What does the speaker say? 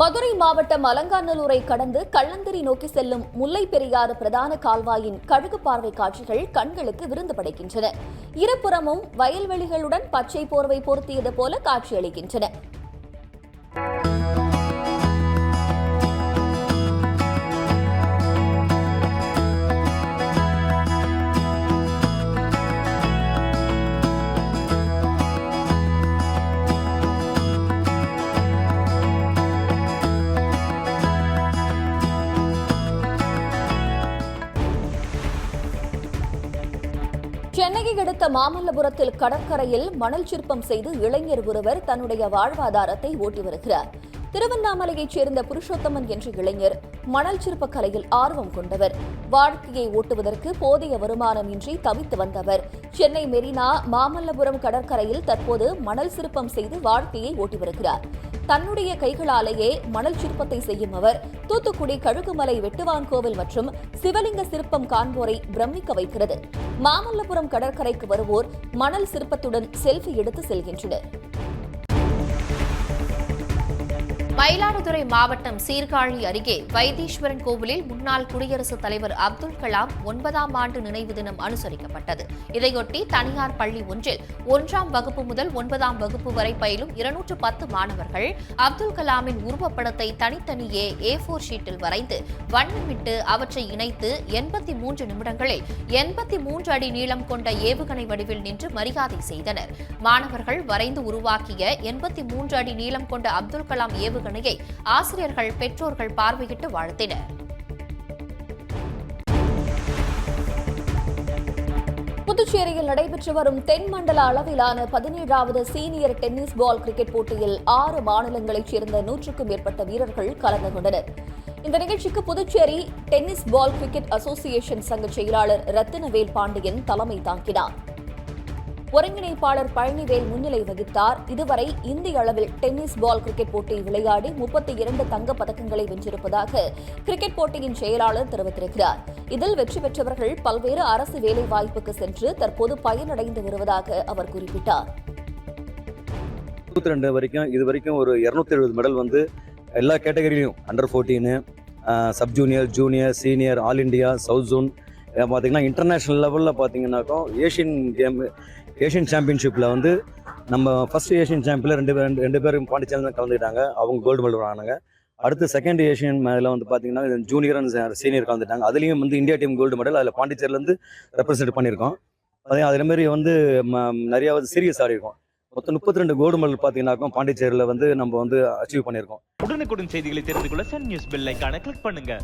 மதுரை மாவட்டம் அலங்காநல்லூரை கடந்து கள்ளந்திரி நோக்கி செல்லும் முல்லை பெரியாறு பிரதான கால்வாயின் கழுகு பார்வை காட்சிகள் கண்களுக்கு விருந்து படைக்கின்றன. இருபுறமும் வயல்வெளிகளுடன் பச்சை போர்வை பொருத்தியது போல காட்சியளிக்கின்றன. சென்னையை அடுத்த மாமல்லபுரத்தில் கடற்கரையில் மணல் சிற்பம் செய்து இளைஞர் ஒருவர் தன்னுடைய வாழ்வாதாரத்தை ஓட்டி வருகிறார். திருவண்ணாமலையைச் சேர்ந்த புருஷோத்தமன் என்ற இளைஞர் மணல் சிற்ப கலையில் ஆர்வம் கொண்டவர். வாழ்க்கையை ஓட்டுவதற்கு போதிய வருமானமின்றி தவித்து வந்தவர் சென்னை மெரினா மாமல்லபுரம் கடற்கரையில் தற்போது மணல் சிற்பம் செய்து வாழ்க்கையை ஓட்டி வருகிறார். தன்னுடைய கைகளாலேயே மணல் சிற்பத்தை செய்யும் அவர் தூத்துக்குடி கழுகுமலை வெட்டுவான்கோவில் மற்றும் சிவலிங்க சிற்பம் காண்போரை பிரமிக்க வைக்கிறது. மாமல்லபுரம் கடற்கரைக்கு வருவோர் மணல் சிற்பத்துடன் செல்ஃபி எடுத்து செல்கின்றனர். மயிலாடுதுறை மாவட்டம் சீர்காழி அருகே வைத்தீஸ்வரன் கோவிலில் முன்னாள் குடியரசுத் தலைவர் அப்துல் கலாம் 9ஆம் ஆண்டு நினைவு தினம் அனுசரிக்கப்பட்டது. இதையொட்டி தனியார் பள்ளி ஒன்றில் 1ஆம் வகுப்பு முதல் 9ஆம் வகுப்பு வரை பயிலும் 210 மாணவர்கள் அப்துல் கலாமின் உருவப்படத்தை தனித்தனியே A4 ஷீட்டில் வரைந்து வண்ணமிட்டு அவற்றை இணைத்து 83 நிமிடங்களில் 83 அடி நீளம் கொண்ட ஏவுகணை வடிவில் நின்று மரியாதை செய்தனர். மாணவர்கள் வரைந்து உருவாக்கிய 83 அடி நீளம் கொண்ட அப்துல் கலாம் ஏவுகணையை ஆசிரியர்கள், பெற்றோர்கள் பார்வையிட்டு வாழ்த்தினர். புதுச்சேரியில் நடைபெற்று வரும் தென்மண்டல அளவிலான 17வது சீனியர் டென்னிஸ் பால் கிரிக்கெட் போட்டியில் 6 மாநிலங்களைச் சேர்ந்த 100க்கும் மேற்பட்ட வீரர்கள் கலந்து கொண்டனர். இந்த நிகழ்ச்சிக்கு Puducherry tennis ball cricket association சங்க செயலாளர் ரத்தினவேல் பாண்டியன் தலைமை தாங்கினார். ஒருங்கிணைப்பாளர் பழனிவேல் முன்னிலை வகித்தார். இதுவரை இந்திய அளவில் டென்னிஸ் பால் கிரிக்கெட் போட்டி விளையாடி 32 தங்கப் பதக்கங்களை வென்றிருப்பதாக கிரிக்கெட் போட்டியின் செயலாளர் தெரிவித்திருக்கிறார். இதில் வெற்றி பெற்றவர்கள் பல்வேறு அரசு வேலைவாய்ப்புக்கு சென்று தற்போது பயனடைந்து வருவதாக அவர் குறிப்பிட்டார். 22 இதுவரைக்கும் ஒரு 270 மெடல் எல்லா கேட்டகரியிலையும் under 14, sub junior, junior, senior, all India, south zone பார்த்தீங்கன்னா இன்டர்நேஷ்னல் லெவலில் பார்த்தீங்கன்னாக்கா ஏஷியன் சாம்பியன்ஷிப்பில் நம்ம ஃபர்ஸ்ட் ஏஷியன் சாம்பியனில் ரெண்டு பேரும் பாண்டிச்சேரியில் கலந்துக்கிட்டாங்க. அவங்க கோல்டு மெடல் வாங்கினாங்க. அடுத்து செகண்ட் ஏஷியன் மேல பார்த்தீங்கன்னா ஜூனியர் அண்ட் சீனியர் கலந்துட்டாங்க. அதுலேயும் இந்தியா டீம் கோல்டு மெடல் அதில் பாண்டிச்சேரியிலேருந்து ரெப்ரசென்ட் பண்ணியிருக்கோம். அதேமாதிரி நிறையா சீரியஸ் ஆடிருக்கோம். மொத்தம் 32 கோல்டு மெடல் பார்த்தீங்கன்னாக்கா பாண்டிச்சேரியில் நம்ம அச்சீவ் பண்ணியிருக்கோம். உடனுக்குடன் செய்திகளை தெரிந்து கொள்ள சன் நியூஸ் பெல் ஐகானை கிளிக் பண்ணுங்க.